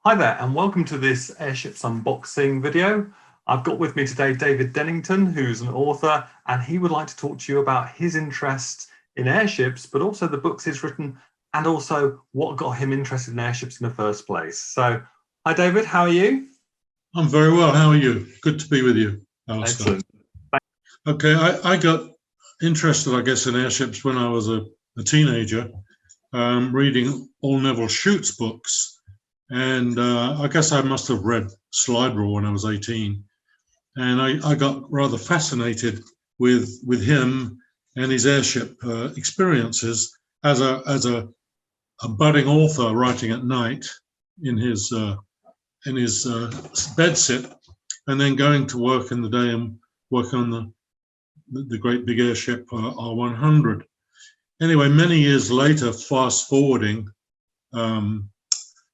Hi there, and welcome to this Airships unboxing video. I've got with me today David Dennington, who's an author, and he would like to talk to you about his interest in airships, but also the books he's written, and also what got him interested in airships in the first place. So, hi David, how are you? I'm very well. How are you? Good to be with you, Alastair. Excellent. Okay, I got interested, I guess, in airships when I was a teenager, reading all Neville Shute's books. And I guess I must have read Slide Rule when I was 18. And I got rather fascinated with him and his airship experiences as a budding author writing at night in his bedsit, and then going to work in the day and working on the great big airship R100. Anyway, many years later, fast forwarding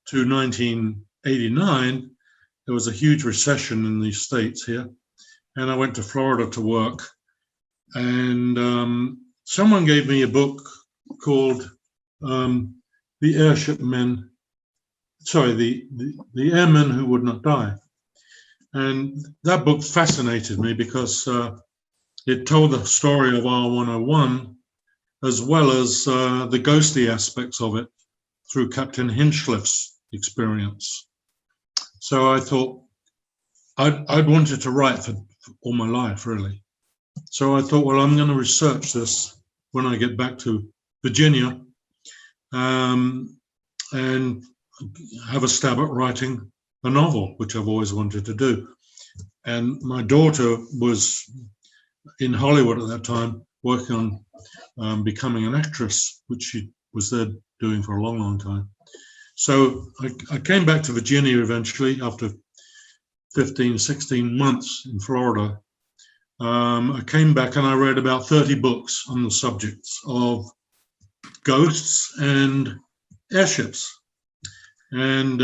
to 1989, there was a huge recession in the States here, and I went to Florida to work. And someone gave me a book called the Airshipmen, the Airmen Who Would Not Die. And that book fascinated me because it told the story of R101 as well as the ghostly aspects of it through Captain Hinchlife's experience. So I thought I'd wanted to write for all my life, really. So I thought, well, I'm going to research this when I get back to Virginia, and have a stab at writing a novel, which I've always wanted to do. And my daughter was in Hollywood at that time, working on becoming an actress, which she was there doing for a long, long time. So I came back to Virginia eventually after 15, 16 months in Florida. I came back and I read about 30 books on the subjects of ghosts and airships. And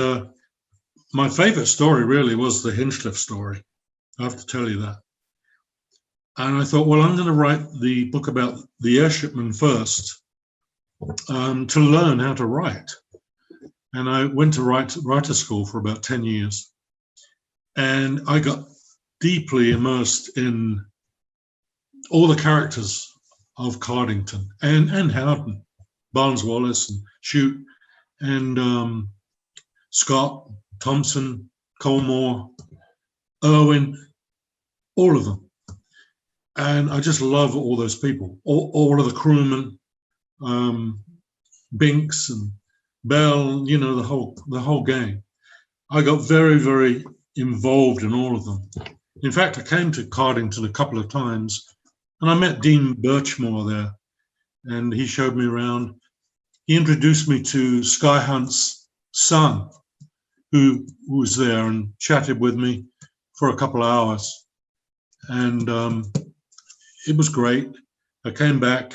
my favorite story really was the Hinchliffe story. I have to tell you that. And I thought, well, I'm going to write the book about the airshipmen first, to learn how to write. And I went to writer school for about 10 years. And I got deeply immersed in all the characters of Cardington and Howden, Barnes Wallis and Shute and Scott, Thompson, Colmore, Irwin, all of them. And I just love all those people, all of the crewmen, Binks and Bell, you know, the whole gang. I got very, very involved in all of them. In fact, I came to Cardington a couple of times, and I met Dean Birchmore there, and he showed me around. He introduced me to Sky Hunt's son, who was there and chatted with me for a couple of hours. And it was great. I came back,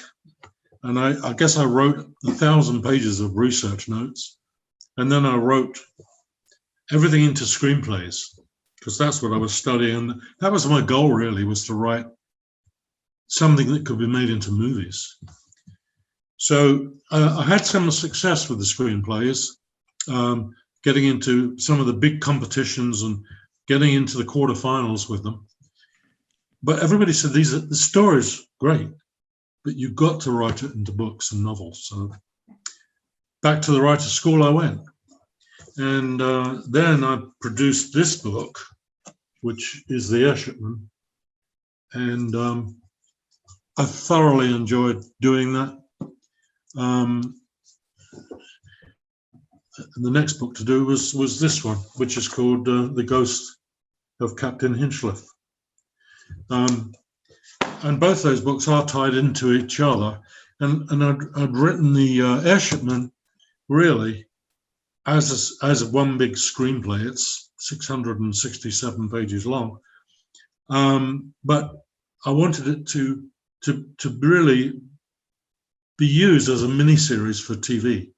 and I guess I wrote 1,000 pages of research notes, and then I wrote everything into screenplays, because that's what I was studying. That was my goal, really, was to write something that could be made into movies. So I had some success with the screenplays, getting into some of the big competitions and getting into the quarterfinals with them. But everybody said the story's great, but you've got to write it into books and novels. So back to the writer's school I went. And then I produced this book, which is The Airshipmen. And I thoroughly enjoyed doing that. The next book to do was this one, which is called The Ghost of Captain Hinchliffe. And both those books are tied into each other. And I'd written the Airshipmen really as one big screenplay. It's 667 pages long. But I wanted it to really be used as a miniseries for TV.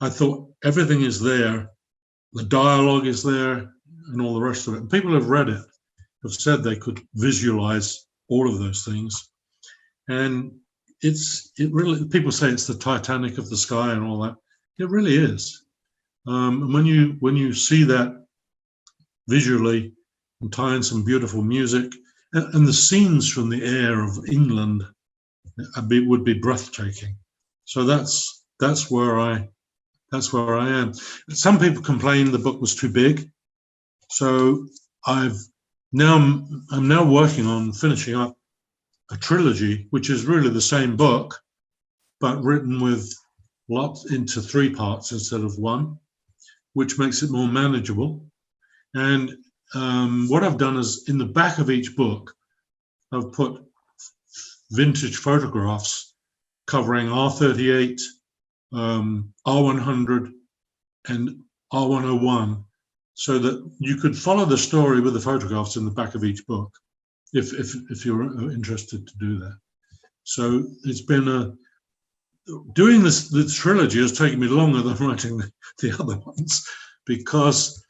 I thought everything is there, the dialogue is there, and all the rest of it. And people have read it, have said they could visualize all of those things. And it really, people say it's the Titanic of the sky and all that. It really is. And when you see that visually and tie in some beautiful music, and the scenes from the air of England would be breathtaking. So that's where I am. Some people complained the book was too big, so I'm now working on finishing up a trilogy, which is really the same book, but written with lots into 3 parts instead of 1, which makes it more manageable. And what I've done is, in the back of each book, I've put vintage photographs covering R38, R100, and R101, so that you could follow the story with the photographs in the back of each book, if you're interested to do that. So it's been doing the trilogy has taken me longer than writing the other ones, because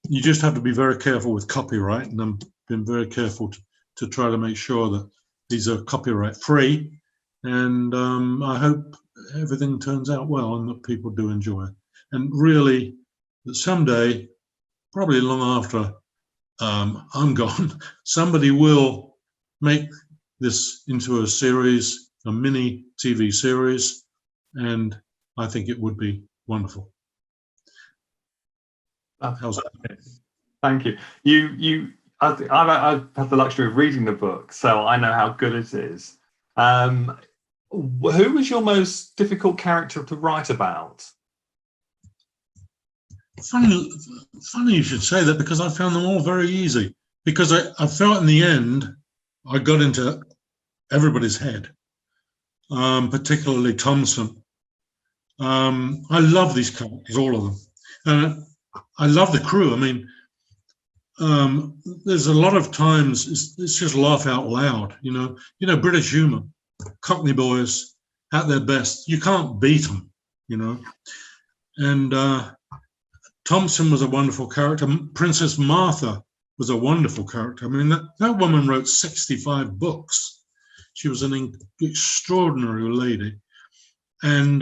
you just have to be very careful with copyright, and I've been very careful to try to make sure that these are copyright free, and I hope everything turns out well and that people do enjoy it. And really, that someday, probably long after I'm gone, somebody will make this into a series, a mini TV series, and I think it would be wonderful. How's that? Thank you. I've had the luxury of reading the book, so I know how good it is. Who was your most difficult character to write about? Funny you should say that, because I found them all very easy. Because I felt in the end I got into everybody's head, particularly Thompson. I love these characters, all of them, and I love the crew. I mean, there's a lot of times it's just laugh out loud. You know, British humour, Cockney boys at their best. You can't beat them. You know, and Thompson was a wonderful character. Princess Martha was a wonderful character. I mean, that woman wrote 65 books. She was an extraordinary lady. And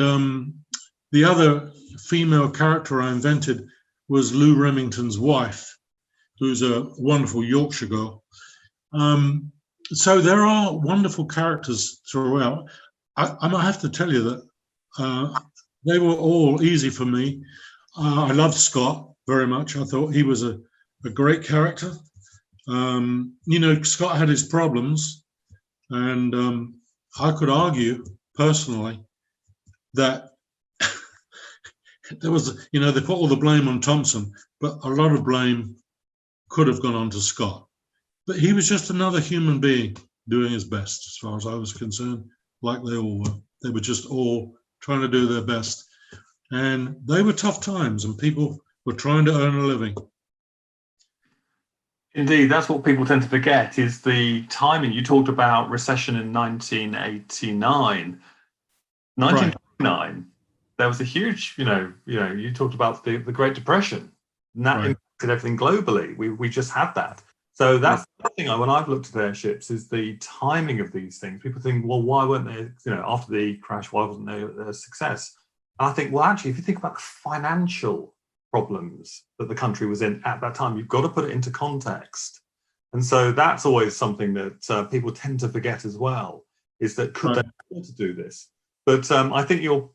the other female character I invented was Lou Remington's wife, who's a wonderful Yorkshire girl. So there are wonderful characters throughout. I might have to tell you that they were all easy for me. I loved Scott very much. I thought he was a great character. You know, Scott had his problems, and I could argue personally that there was, you know, they put all the blame on Thompson, but a lot of blame could have gone on to Scott. But he was just another human being doing his best, as far as I was concerned, like they all were. They were just all trying to do their best. And they were tough times, and people were trying to earn a living. Indeed, that's what people tend to forget, is the timing. You talked about recession in 1989. 1929, right. There was a huge, you talked about the Great Depression, and that impacted everything globally. We just had that. So that's the thing, when I've looked at airships, is the timing of these things. People think, well, why weren't they, after the crash, why wasn't there a success? And I think, well, actually, if you think about the financial problems that the country was in at that time, you've got to put it into context. And so that's always something that people tend to forget as well, is that could they afford to do this? But I think your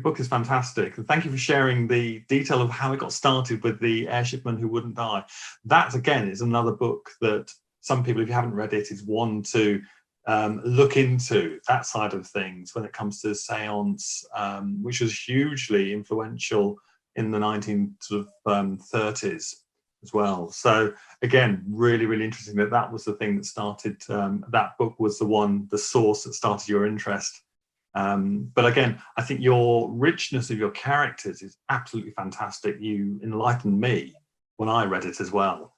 book is fantastic. And thank you for sharing the detail of how it got started with the Airshipmen Who Wouldn't Die. That, again, is another book that some people, if you haven't read it, is one to look into, that side of things when it comes to seance, which was hugely influential in the 1930s as well. So again, really, really interesting that was the thing that started, that book was the source that started your interest. But again, I think your richness of your characters is absolutely fantastic. You enlightened me when I read it as well.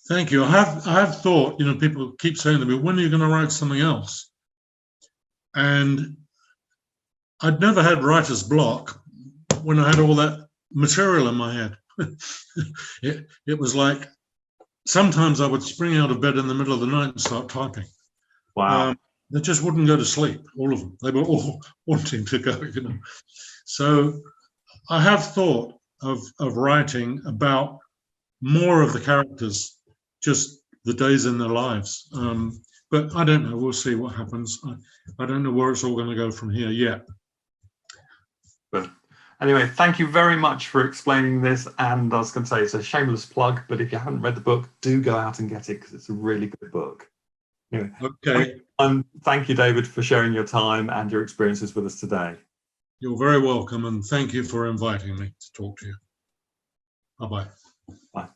Thank you. I have thought, people keep saying to me, when are you going to write something else? And I'd never had writer's block when I had all that material in my head. It was like, sometimes I would spring out of bed in the middle of the night and start typing. Wow. They just wouldn't go to sleep, all of them. They were all wanting to go, So I have thought of writing about more of the characters, just the days in their lives. But I don't know. We'll see what happens. I don't know where it's all going to go from here yet. But anyway, thank you very much for explaining this. And I was going to say, it's a shameless plug, but if you haven't read the book, do go out and get it because it's a really good book. Anyway, Okay. thank you, David, for sharing your time and your experiences with us today. You're very welcome, and thank you for inviting me to talk to you. Bye-bye. Bye.